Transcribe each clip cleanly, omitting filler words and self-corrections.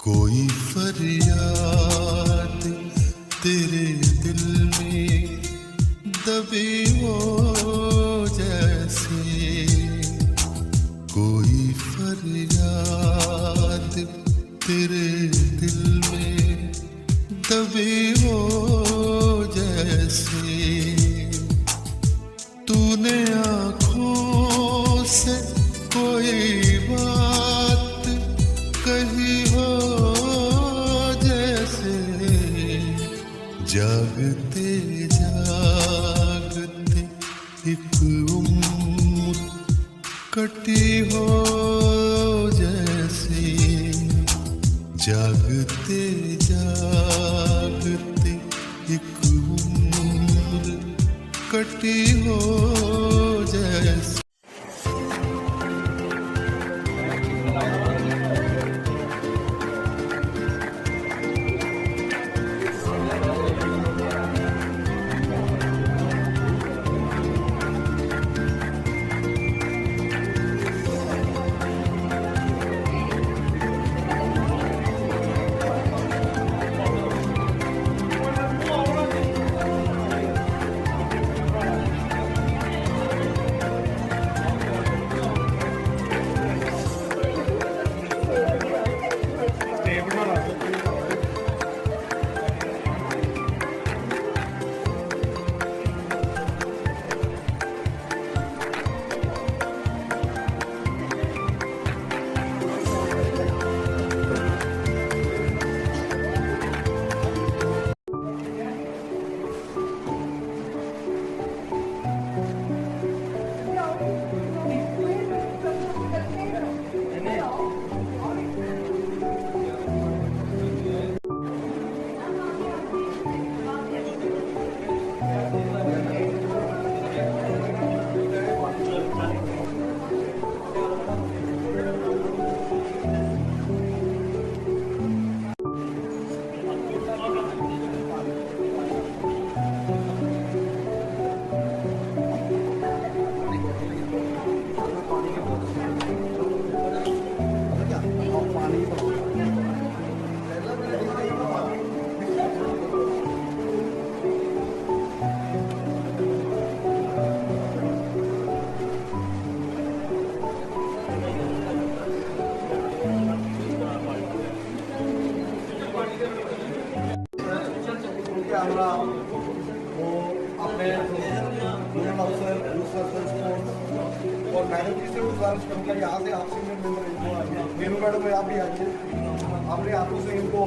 कोई फरियाद तेरे दिल में दबी हो जैसे, कोई फरियाद तेरे दिल में दबी हो जैसे, तूने आँखों से कोई बात कही हो जैसे, जागते जागते एक उम्र कटी हो जैसे, जागते जागते एक उम्र कटी हो जैसे। আমরা वो अपने प्रोग्राम अफसर और मैडम जी से गुजारिश करूँगा यहाँ से आपसे मिल रही हूँ मीनू मैडम आप भी आइए, अपने हाथों से इनको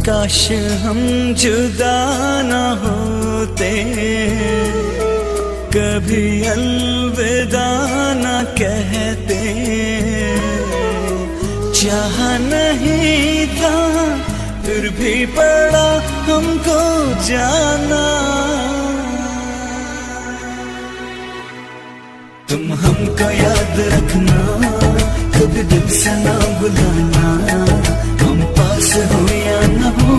काश हम जुदा न होते, कभी अलविदा न कहते, चाह नहीं था फिर भी पड़ा हमको जाना। तुम हमको याद रखना, कभी दिल से ना बुलाना, हम पास हो या न हो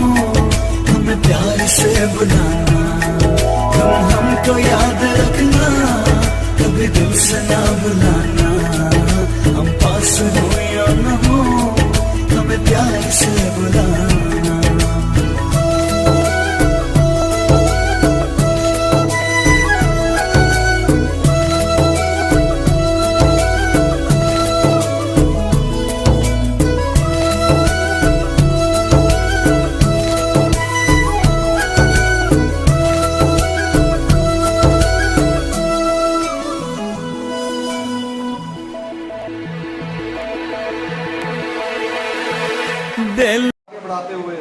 दिल आगे बढ़ाते हुए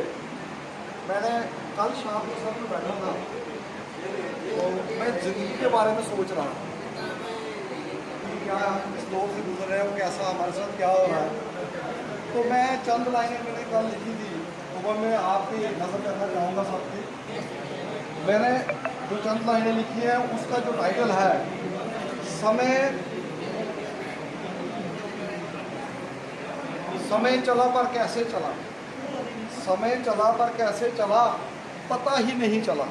मैंने कल शाम को सर में बैठा था तो मैं ज़िंदगी के बारे में सोच रहा था कि क्या इस दौर से गुजर रहे हो, कैसा हमारे साथ क्या हो रहा है। तो मैं चंद लाइनें मैंने कल लिखी थी तो वह मैं आपकी नज़र करना चाहूँगा सबकी। मैंने जो चंद लाइनें लिखी हैं उसका जो टाइटल है समय चला पर कैसे चला, समय चला पर कैसे चला पता ही नहीं चला।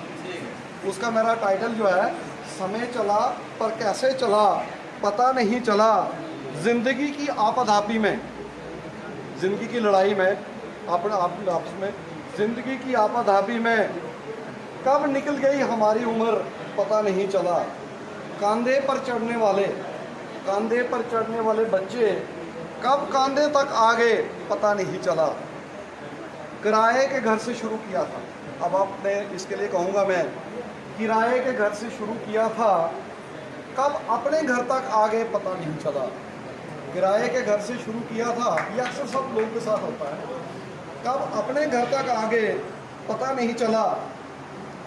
उसका मेरा टाइटल जो है समय चला पर कैसे चला पता नहीं चला। ज़िंदगी की आपाधापी में, ज़िंदगी की लड़ाई में, अपने आपस में, ज़िंदगी की आपाधापी में कब निकल गई हमारी उम्र पता नहीं चला। कंधे पर चढ़ने वाले बच्चे कब कंधे तक आ गए पता नहीं चला। किराए के घर से शुरू किया था, अब आपने इसके लिए कहूँगा मैं, किराए के घर से शुरू किया था कब अपने घर तक आ गए पता नहीं चला। किराए के घर से शुरू किया था, ये अक्सर सब लोगों के साथ होता है, कब अपने घर तक आ गए पता नहीं चला।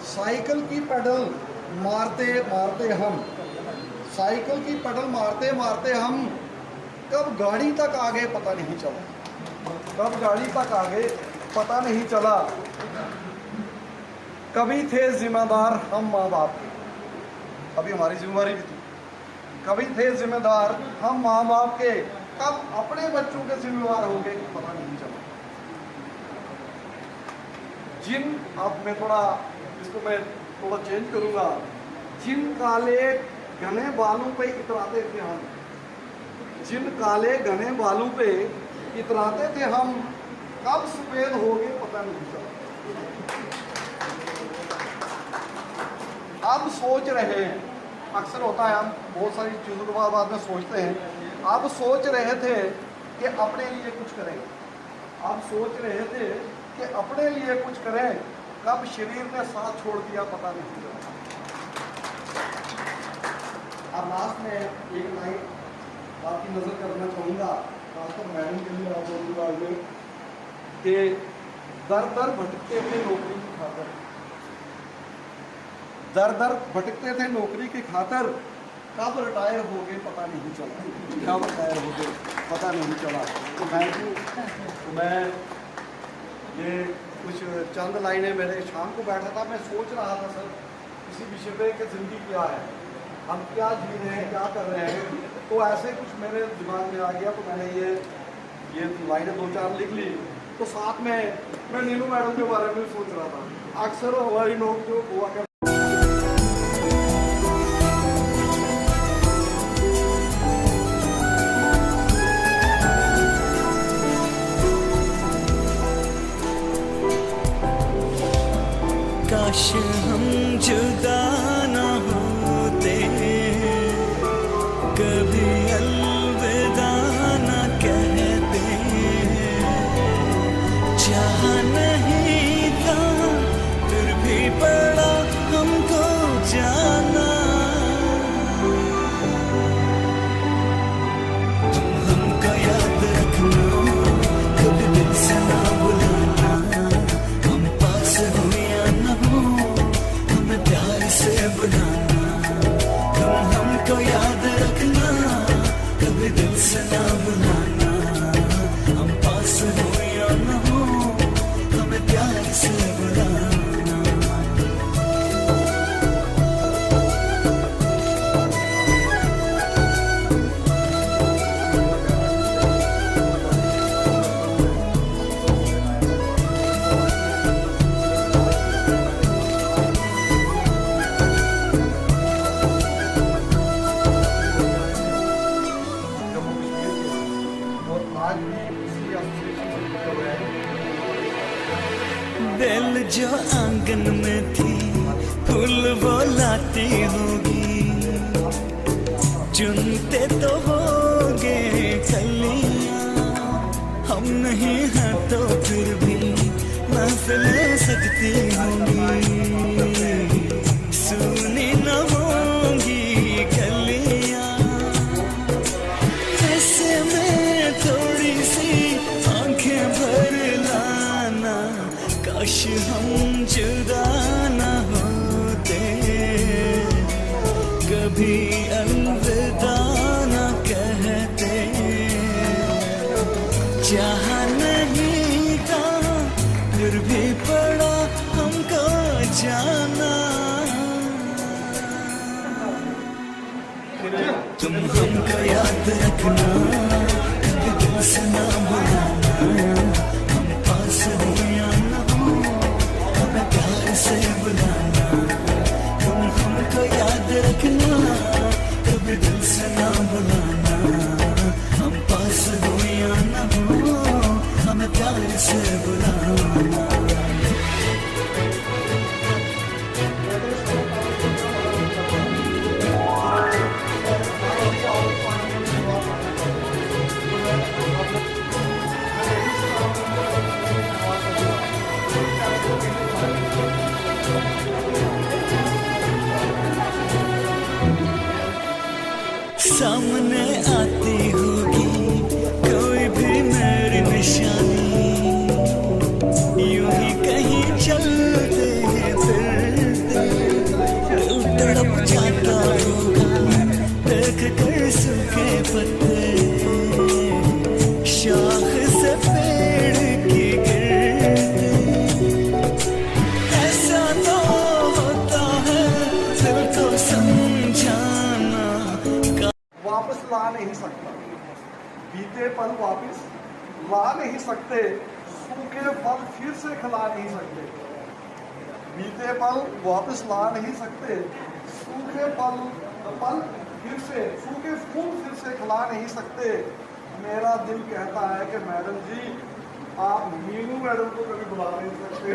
साइकिल की पेडल मारते मारते हम, साइकिल की पेडल मारते मारते हम कब गाड़ी तक आ गए पता नहीं चला। कब गाड़ी तक आ गए पता नहीं चला। कभी थे जिम्मेदार हम माँ बाप के, अभी हमारी जिम्मेदारी भी थी। कभी थे जिम्मेदार हम माँ बाप के, कब अपने बच्चों के जिम्मेवार हो गए पता नहीं चला। अब मैं इसको मैं थोड़ा चेंज करूँगा। जिन काले घने बालों पे इतराते थे हम, जिन काले घने बालों पे इतराते थे हम कब सफेद हो गए पता नहीं चला। अब सोच रहे हैं, अक्सर होता है हम बहुत सारी चीज़ों के बाद में सोचते हैं। अब सोच रहे थे कि अपने लिए कुछ करें, अब सोच रहे थे कि अपने लिए कुछ करें कब शरीर ने साथ छोड़ दिया पता नहीं चला। अब लास्ट में एक लाइन आपकी नज़र करना चाहूँगा, खासकर मैडम के लिए आप बोलूँगा कि दर दर भटकते थे नौकरी की खातर, दर दर भटकते थे नौकरी की खातर कब रिटायर हो गए पता नहीं चला। कब रिटायर हो गए पता नहीं चला। तो मैं ये कुछ चंद लाइनें, मेरे शाम को बैठा था, मैं सोच रहा था सर इसी विषय पे कि ज़िंदगी क्या है, हम क्या जी रहे हैं, क्या कर रहे हैं। तो ऐसे कुछ मेरे दिमाग में आ गया तो मैंने ये लाइनें 2-4 लिख ली। तो साथ में मैं नीलू मैडम के बारे में सोच रहा था। अक्सर हमारी नोक जो हुआ कर काश हम जुदा ना होते, कभी अलविदा ना कहते। चाह नहीं था फिर भी पड़ा हमको जाना। तुम हमको याद रखना, कभी दिल से ना बुलाना। हम पास हो या न हो, हमें प्यार से बुलाना। तुम हमको याद रखना, कभी दिल से ना बुलाना। हम पास हो या न हो, हमें प्यार से बुलाना। और आज भी इसी एसोसिएशन से जुड़े हुए हैं। दिल जो आंगन में थी फूल वो लाती होगी, चुनते तो होगे कलियां। हम नहीं हैं तो फिर भी महफिलें सजती होंगी, सुनी न होंगी गलियां। ऐसे में थोड़ी सी आंखें भर ला चाह नहीं था फिर भी पड़ा हमको जाना। तुम हमको याद रखना, कभी दिल से ना भुलाना। हम पास हो या ना हो, हमें प्यार से बुलाना। तुम हमको याद रखना, कभी दिल से ना भुलाना। हम पास हो या ना हो, हमें प्यार से बुलाना। सामने आती होगी कोई भी मेरी निशानी, यूं ही कहीं चलते फिरते दिल तड़प जाता होगा देख कर सूखे पत्ते शाख से पेड़ की गिरते। ऐसा तो होता है दिल को समझाना, वापस ला नहीं सकता, बीते पल वापस ला नहीं सकते, सूखे फल फिर से खिला नहीं सकते। बीते पल वापस ला नहीं सकते, सूखे पल फिर से, सूखे फूल फिर से खिला नहीं सकते। मेरा दिल कहता है कि मैडम जी आप मीनू मैडम को कभी बुला नहीं सकते।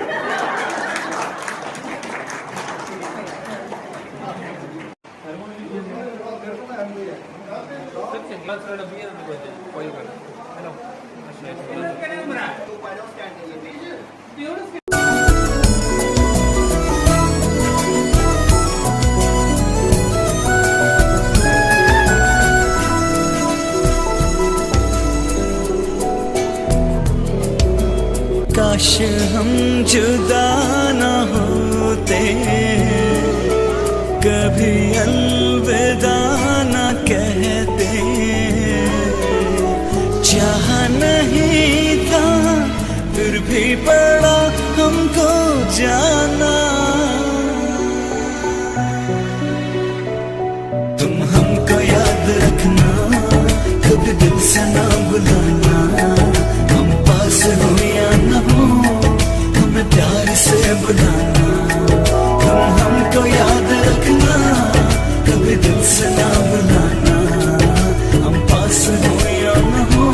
काश हम जुदा ना होते, कभी अलविदा ना कहते। चाह नहीं था फिर भी पड़ा हमको जाना। तुम हमको याद रखना, कभी दिल से ना भुलाना। हम पास हो या ना हो, हमें प्यार से बुलाना। तुम हमको याद रखना, कभी दिल से ना भुलाना। हम पास हो या ना हो,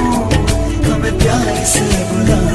हमें प्यार से बुलाना।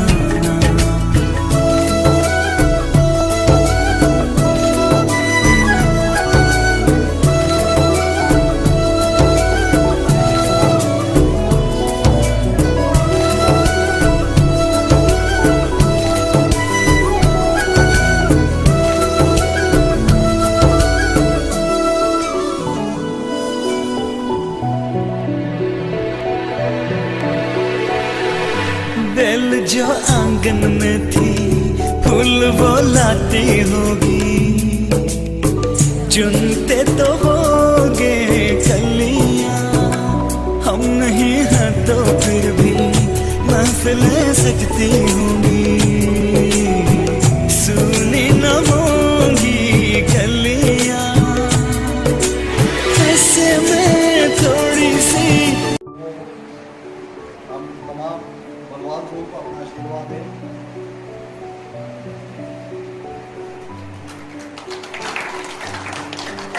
दिल जो आंगन में थी फूल वो लाती होगी, चुनते तो होगे कलियां। हम नहीं हैं तो फिर भी महफिलें सजती होंगी, सुनी न होंगी गलियां। ऐसे में थोड़ी सी हम तमाम बलवान लोगों को अपना आशीर्वाद दें।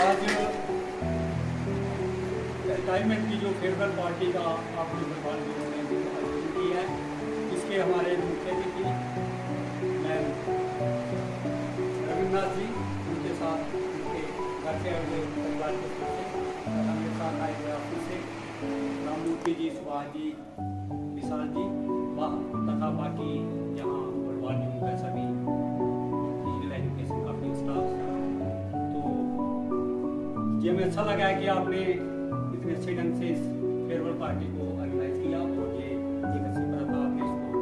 आज रिटायरमेंट की जो फेयरवेल पार्टी का आपने भगवान जी ने आयोजन की है, इसके हमारे मुख्य अतिथि मैम रविन्द्रनाथ जी, उनके साथ उनके घर से आए हुए परिवार के सदस्य, हमारे साथ आए हुए ऑफिस से राममूर्ति जी, सुभाष जी, विशाल जी तथा बाकी यहाँ भगवान जी का सभी फिजिकल एजुकेशन का भी स्टाफ। तो ये हमें अच्छा लगा है कि आपने इतने अच्छे ढंग से इस फेयरवेल पार्टी को ऑर्गेनाइज किया और ये एक अच्छी प्रथा आपने इसको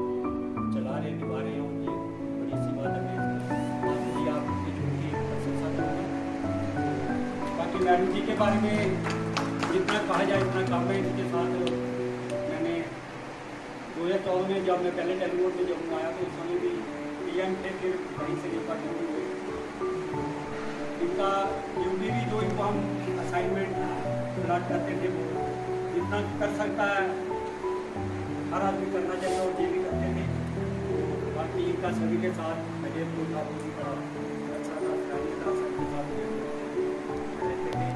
चला रहे निभा रहे हो, ये बड़ी अच्छी बात है। जी आपकी जो की प्रशंसा करूँगा। बाकी मैडम जी के बारे में जितना कहा जाए इतना कम है। इनके साथ मैंने 2003 2014 में जब मैं पहले टेलीवोट में जब आया तो उस समय भी PM थे, फिर वहीं से डिपार्टमेंट हुए। इनका ड्यूटी भी जो इनको हम असाइनमेंट प्लाट करते थे वो जितना कर सकता है हर आदमी करना चाहिए और ये भी करते थे। बाकी इनका सभी के साथ मुझे तो था वो भी बड़ा अच्छा था, सबके साथ रहते थे।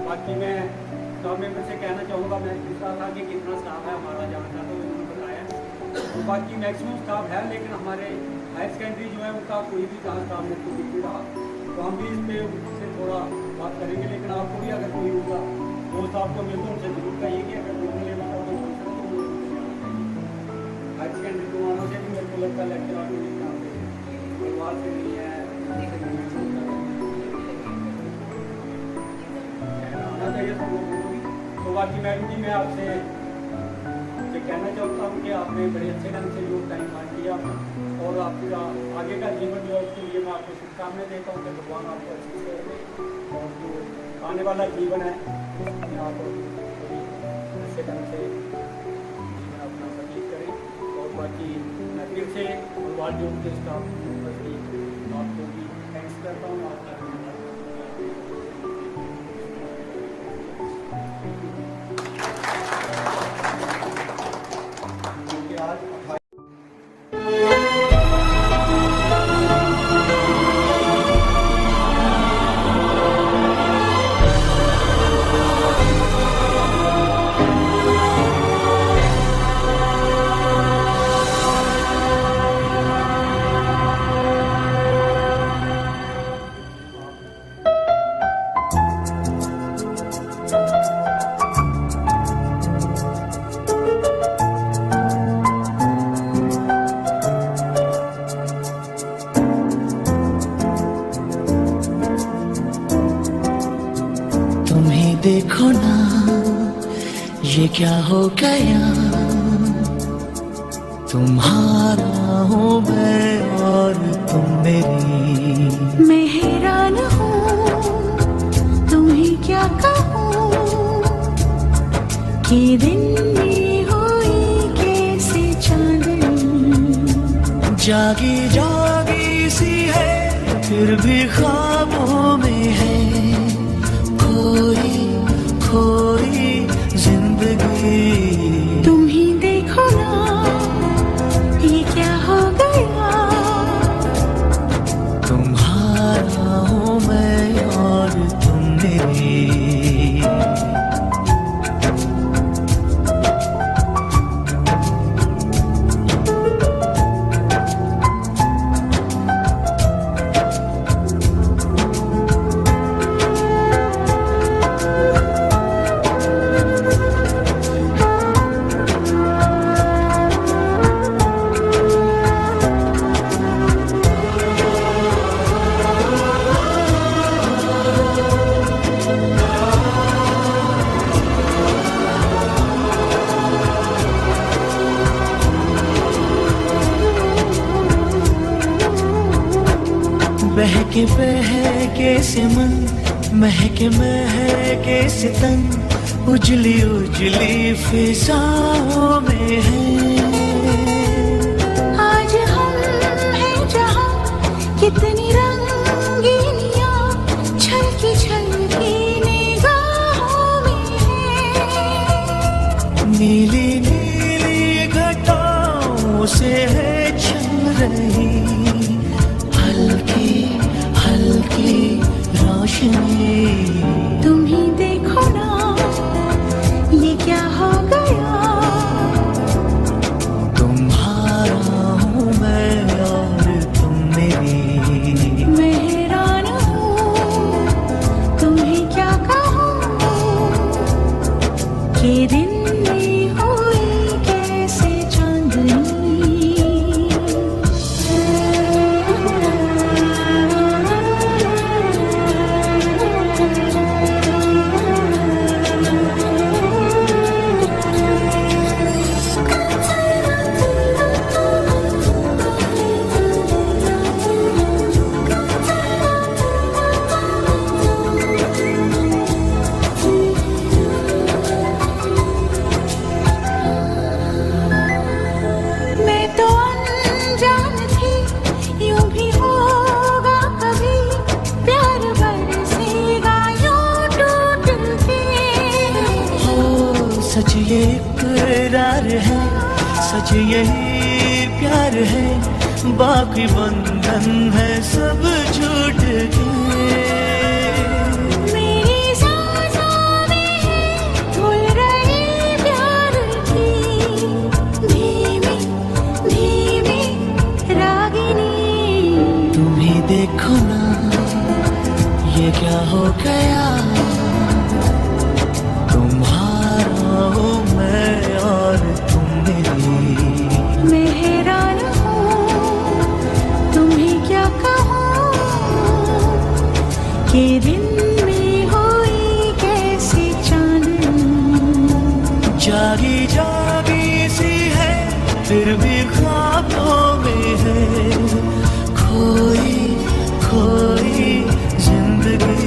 बाकी मैं स्टाफ मेंबर से कहना चाहूँगा, मैं पूछ रहा था कि कितना स्टाफ है हमारा जहाँ का, तो उन्होंने बताया तो बाकी मैक्सिमम स्टाफ है, लेकिन हमारे हायर सेकेंडरी जो है उनका कोई भी जहाँ स्टाफ में कोई नहीं रहा, तो हम भी इस पर उनसे थोड़ा बात करेंगे। लेकिन आपको भी अगर कोई होगा दोस्त आपको मिल तो उनसे जरूर कहिए कि अगर कोई मिले मतलब तो हायर सेकेंडरी जमानों से भी मेरे को लगता है लेक्चर आने के काम परिवार से नहीं है आना चाहिए सब लोगों को भी। तो बाकी मैडम जी मैं आपसे ये कहना चाहता हूँ कि आपने बड़े अच्छे ढंग से जो टाइम पास किया और आपका आगे का जीवन जो है उसके लिए मैं आपको शुभकामनाएं देता हूँ कि भगवान आपको अच्छे से और जो आने वाला जीवन है उसमें आप अच्छे ढंग से जीवन अपना व्यतीत करें। और बाकी मैं फिर से भगवान जो उनके स्टाफ मेंबर्स की आपको भी थैंक्स करता हूँ। आपका आज देखो ना ये क्या हो गया, तुम्हारा हूँ मैं और तुम मेरी। मैं हैरान हूँ तुम्हें क्या कहूँ कि दिन में हुई कैसे चांदनी। जागी जागी सी है फिर भी ख्वाबों में है, खोई खोई जिंदगी। तुम ही देखो ना ये क्या हो गया, तुम्हारा हूँ मैं और तुम मेरी। बहके बहके से मन, महके महके से तन, उजली उजली फिजाओं में है। आज हम हैं जहाँ कितनी रंगीनियाँ छलकी छलकी निगाहों में है। नीली नीली घटाओं से है छल रही हल्की हल्की रोशनी। तुम ही देखो ना ये क्या हो गया, तुम्हारा हूँ मैं और तुम मेरी। मैं हैरान हूँ तुम्हें क्या कहूँ कि दिन में हुई कैसे चांदनी। सच ये इकरार है, सच यही प्यार है, बाकी बंधन है सब झूठ के। मेरी सांसों में घुल रही प्यार की धीमी धीमी रागिनी। तुम ही देखो ना ये क्या हो गया, तुम्हारा हूँ मैं और तुम मेरी। मैं हैरान हूँ तुम्हें क्या कहूँ कि दिन में हुई कैसी चांदनी। जागी जागी सी है फिर भी ख्वाबों में है, खोई खोई जिंदगी।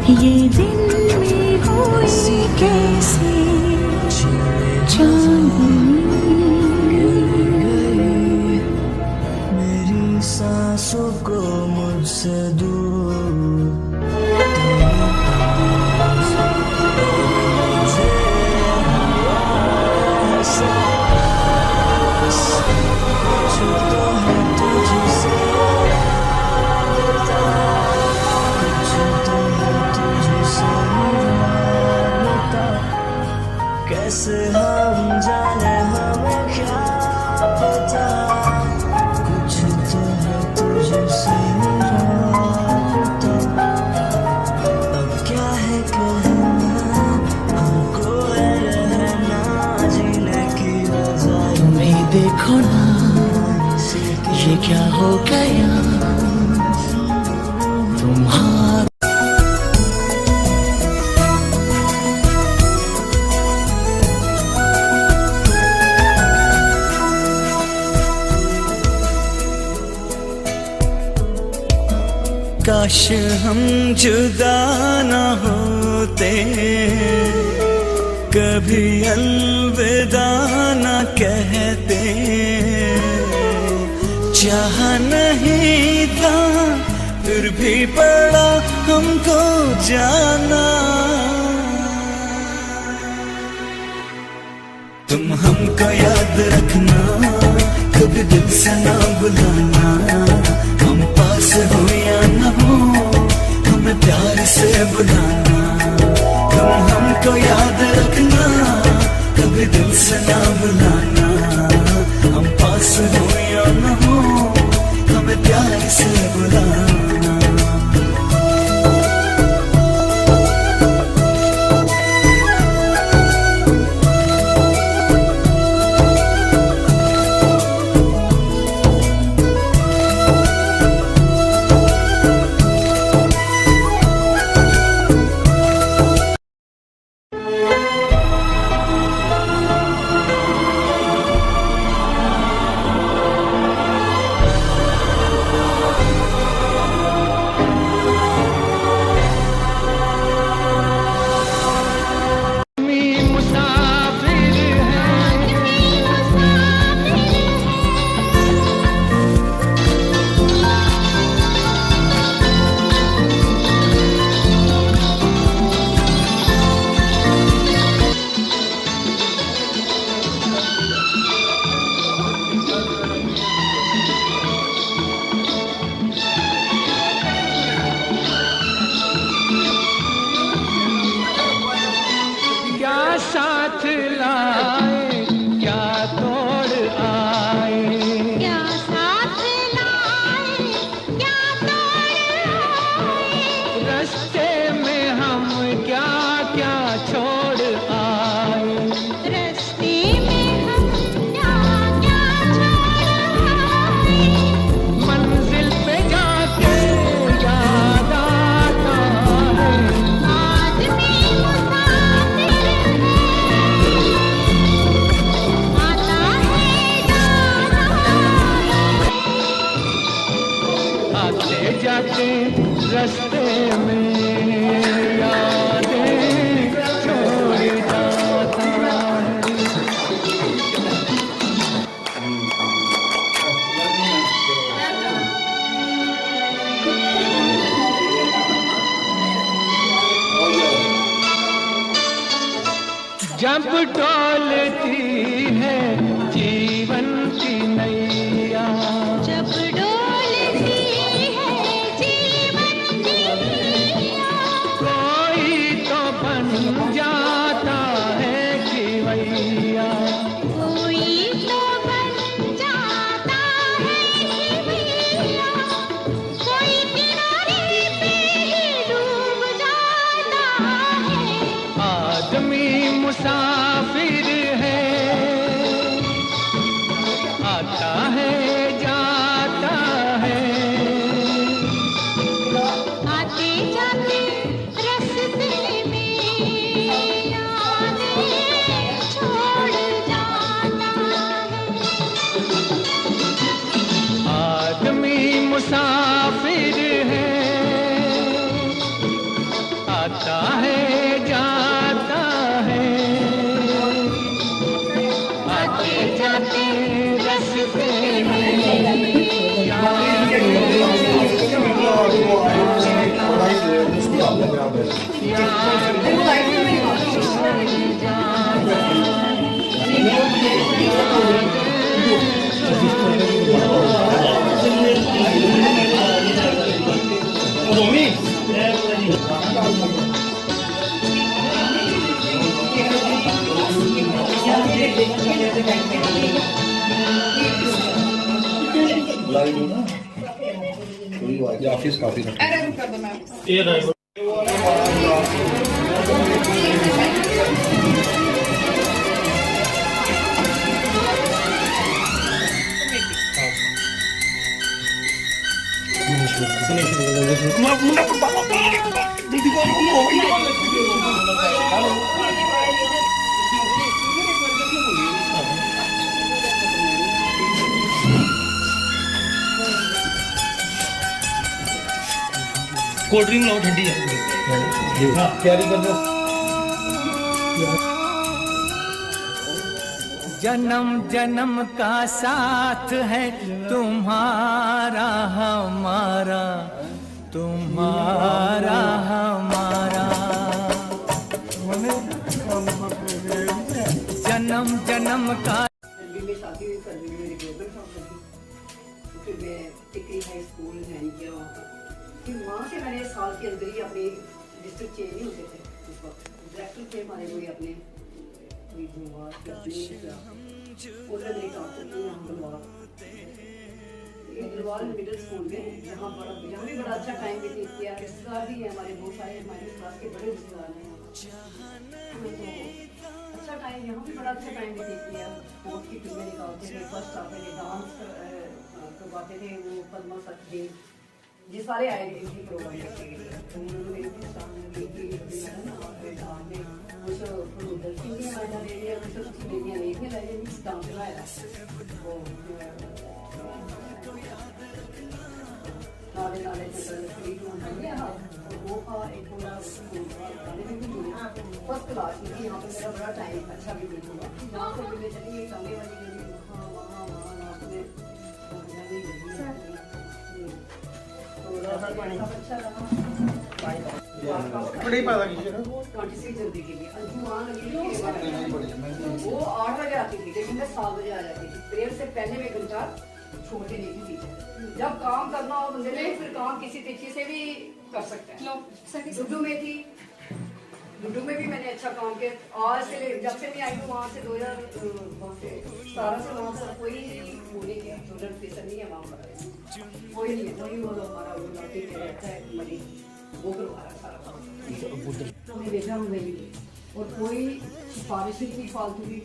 ये दिन में हुई कैसी चांदनी। मेरी सांसों को मुझसे दूर कैसे हम जाने हमें क्या पता, कुछ तो है तुझसे राबता। अब क्या है कहना हमको है रहना, जीने की वजह तुम्हें देखो ना ये क्या हो गया, तुम्हारा काश हम जुदा ना होते, कभी अलविदा ना कहते। चाह नहीं था फिर भी पड़ा हमको जाना। तुम हमको याद रखना, कभी दिल से ना बुलाना। हम पास हो या न हो हमें प्यार से बुलाना। तुम हमको याद रखना, कभी दिल से ना बुलाना। हम पास हो या न हो हमें प्यार से बुलाना। जब डोलती है जीवन की नैया, जब डोलती है जीवन की नैया, कोई तो बन जाता है खिवैया, कोई तो बन जाता है खिवैया, कोई किनारे पे ही डूब जाता है। आदमी मुसाफिर है, आता है जाता है, आते जाते रास्ते में यादें छोड़ जाता है। आदमी मुसाफिर है, आता है जाता है, आते जाते रास्ते में ऑफिस काफी कोल्ड ड्रिंक लाओ ठंडी है, तैयारी कर लो। जन्म जन्म का साथ है तुम्हारा हमारा, तुम्हारा हमारा, जन्म जन्म का। में शादी हुई फरवरी में मेरी गवर्नमेंट जॉब लगी, तो फिर मैं टिकरी हाई स्कूल ज्वाइन किया वहाँ पर। फिर वहाँ से मैंने साल के अंदर ही अपने डिस्ट्रिक्ट चेंज नहीं होते थे उस वक्त, डायरेक्टर थे हमारे कोई अपने उन्होंने मेरी काम करती यहाँ गलवाल मिडिल स्कूल में, यहाँ भी बड़ा अच्छा टाइम व्यतीत किया। रिश्तेदार भी है हमारे, बहुत सारे हमारे क्लास के बड़े रिश्तेदार हैं, तो अच्छा टाइम यहाँ भी बड़ा अच्छा टाइम व्यतीत किया। स्पोर्ट्स की टीमें निकालते थे, फर्स्ट आते थे, डांस करवाते थे, वो पद्मा सचदेव ये सारे आए थे इनकी प्रोग्राम करते थे। तो उन्होंने मेरे सामने कुछ दर्शन भी हमारे जाने दिया, कुछ बेटियाँ नहीं थी लगे डांस कराया। नाले नाले वो था एक पूरा फर्स्ट क्लास में थी। यहाँ पर मेरा बड़ा टाइम अच्छा भी नहीं हुआ, जहाँ पर मैं चली गई सामने वाली गली वहाँ वहाँ वहाँ रात में अच्छा रहा। 26 जल्दी के लिए वो 8 बजे आती थी, लेकिन मैं 7 बजे आ जाती थी। प्रेयर से पहले में घंटा छोड़ के नहीं थी। जब काम करना हो बंदे ने, फिर काम किसी तरीके से भी कर सकते हैं। लुड्डू में थी, लुड्डू में भी मैंने अच्छा काम किया। आज से जब से मैं आई हूँ वहाँ से 2017 से वहाँ पर कोई वो नहीं किया, स्टूडेंट प्रेशर नहीं है वहाँ पर, कोई नहीं है। वही वो हमारा वो लड़की रहता है मरीज, वो करवा रहा सारा काम। तो मैं देखा हूँ नहीं, और कोई सिफारिश की फालतू की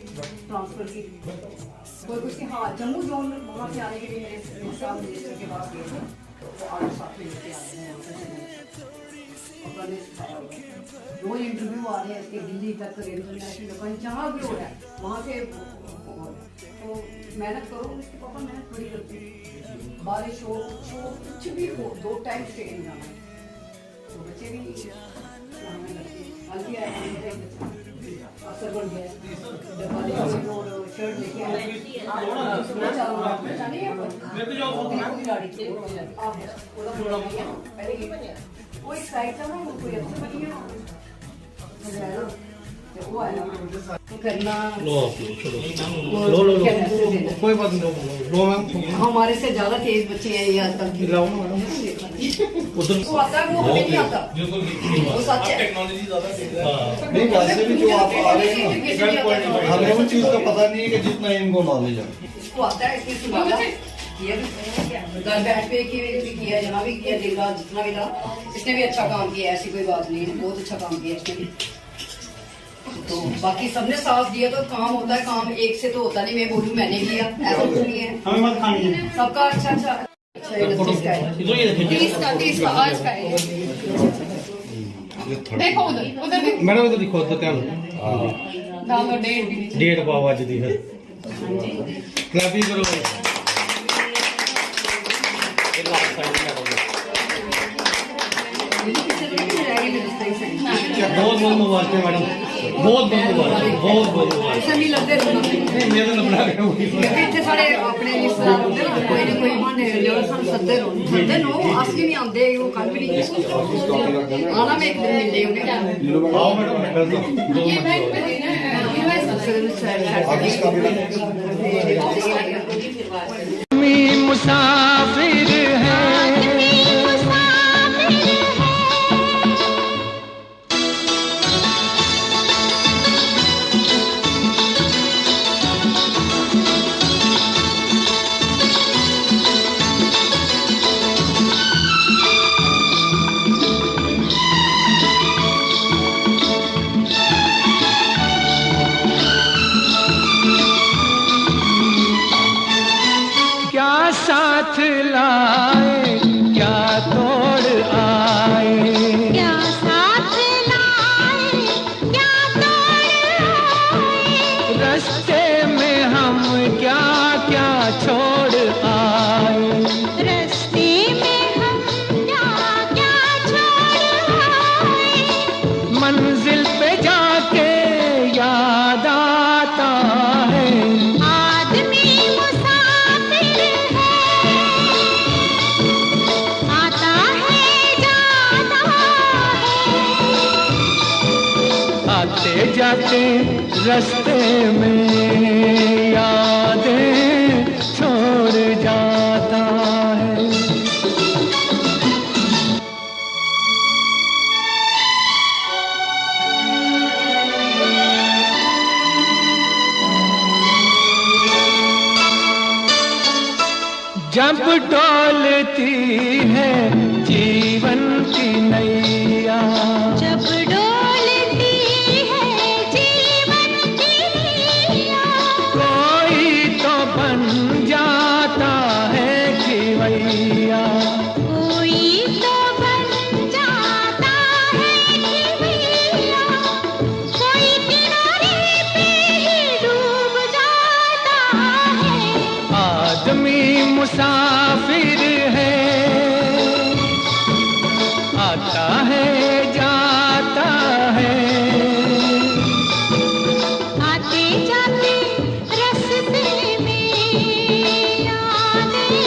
ट्रांसफर की कोई कुछ की। हाँ, जम्मू जोन वहाँ से आने के लिए मेरे साथ मिनिस्टर के पास गए थे, तो 8 साल लेके आए हैं। रोज इंटरव्यू आ रहे हैं इसके, दिल्ली तक इंटरनेशनल जहाँ भी हो रहा है वहाँ से। तो मेहनत करो, इसके पापा मेहनत बड़ी करती है। बारिश हो कुछ भी हो, 2 टाइम स्टेडियम जाना है, तो बच्चे भी हल्की आए असर बन गया। शर्ट लेके आए, कोई साइड था ना, कोई अच्छा बनी है तो वो आया करना लो आप लो, चलो और लो लो लो क्या मैसेज देना। कोई बात नहीं, लो मैम हमारे से ज्यादा तेज बच्चे हैं ये आजकल के। लाओ ना मैडम उधर। वो आता है, वो हमें नहीं आता, वो सच है। टेक्नोलॉजी ज्यादा नहीं वैसे भी जो आप आ रहे हैं ना, हमें उन चीज का पता नहीं है कि जितना इनको नॉलेज है। इसको आता है, इसकी सुना किया भी घर बैठ पे किया, यहाँ भी किया, दिन रात जितना भी था इसने भी अच्छा काम किया, ऐसी कोई बात नहीं है, बहुत अच्छा काम किया इसने भी। तो बाकी सबने साथ दिया तो काम होता है, काम एक से तो होता नहीं, मैं बोलूँ मैंने किया ऐसा कुछ नहीं है, हमें मत खानी है। सबका अच्छा अच्छा अच्छा ये किसका है? तो ये देखिए इसका आज का है। देखो उधर उधर देखो, मैडम इधर देखो तो ध्यान डाल दो डेट भी नीचे। डेट पाओ आज दी है क्लैपिंग करो। एक लास्ट साइड में आओ। बहुत बहुत मुबारक मैडम, बहुत बहुत मुबारक, बहुत बहुत मुबारक। सभी लगते रहना नहीं मेरे तो बना के इतने सारे अपने रिश्तेदार होते ना, कोई ना कोई बहाने जो सन सदे नो असली नहीं आते, वो कल भी नहीं आना, मैं एक दिन मिल जाऊंगी। आओ मैडम कर दो ये बैंक पे देना है। मुसाफिर है साथ लाए क्या तोड़ आए, क्या साथ लाए क्या तोड़ आए, रास्ते में हम क्या क्या छोड़ आए, रास्ते में हम क्या क्या छोड़ आए, मंजिल पे जाके याद आता है आदमी मुसाफिर है, आता है जाता है, आते जाते रास्ते में यादें छोड़ जाता है। जब डोलती है जीवन की नैया, जब डोलती है जीवन की नैया, कोई तो बन जाता है खिवैया, कोई तो बन जाता है खिवैया, कोई किनारे पे ही डूब जाता है, आदमी मुसाफिर है, आता है जाता है, आते जाते रास्ते में यादें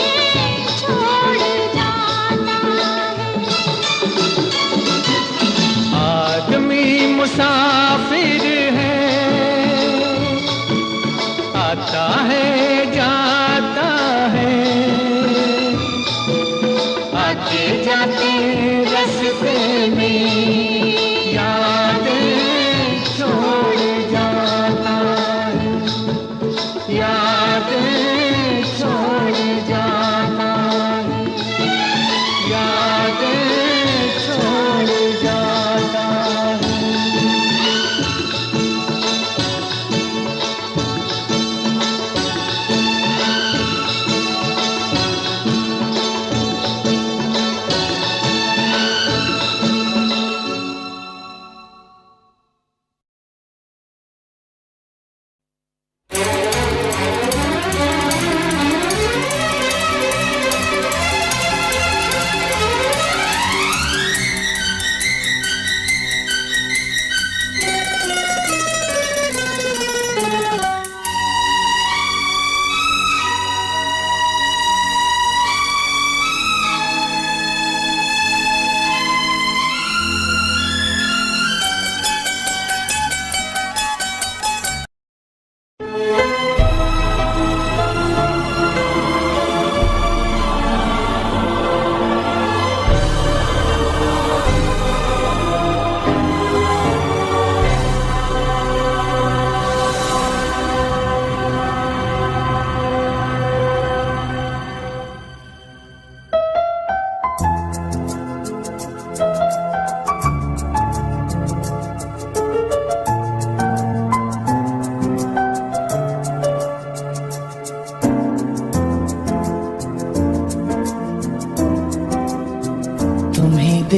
छोड़ जाता है, आदमी मुसाफिर है, आता है जाता है, आते जाते रास्ते में यादें छोड़ जाता है, यादें छोड़ जाता है, यादें छोड़ जाता है।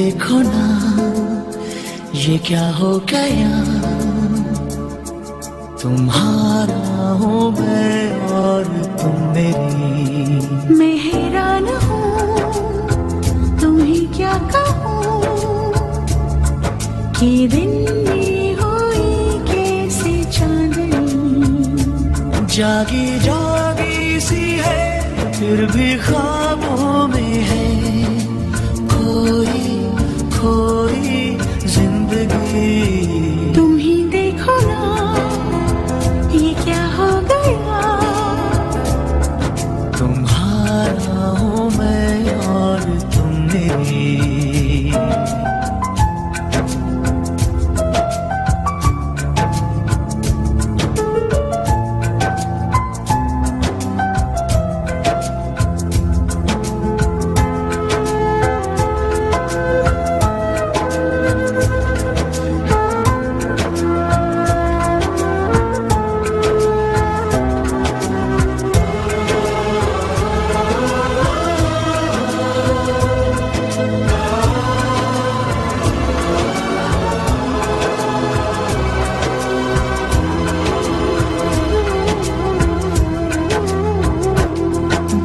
देखो ना ये क्या हो गया, तुम्हारा हूँ मैं और तुम मेरी। मैं हैरान हूँ तुम्हें क्या कहूँ कि दिन में हुई कैसे चांदनी। जागी जागी सी है फिर भी ख्वाबों में है, खोई खोई जिंदगी। तुम ही देखो ना ये क्या हो गया, तुम्हारा हूँ मैं और तुम मेरी।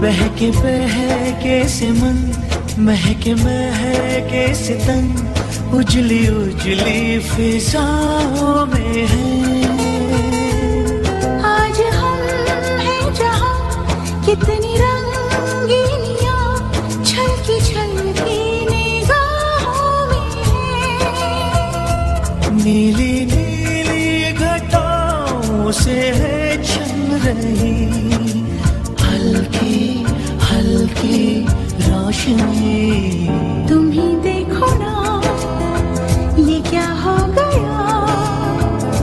बहके बहके से मन, महके महके से तन, उजली उजली फिजाओं में है। आज हम हैं जहाँ कितनी रंगीनियाँ छलकी छलकी निगाहों में है। नीली नीली घटाओं से है छन रही हल्की हल्की रोशनी।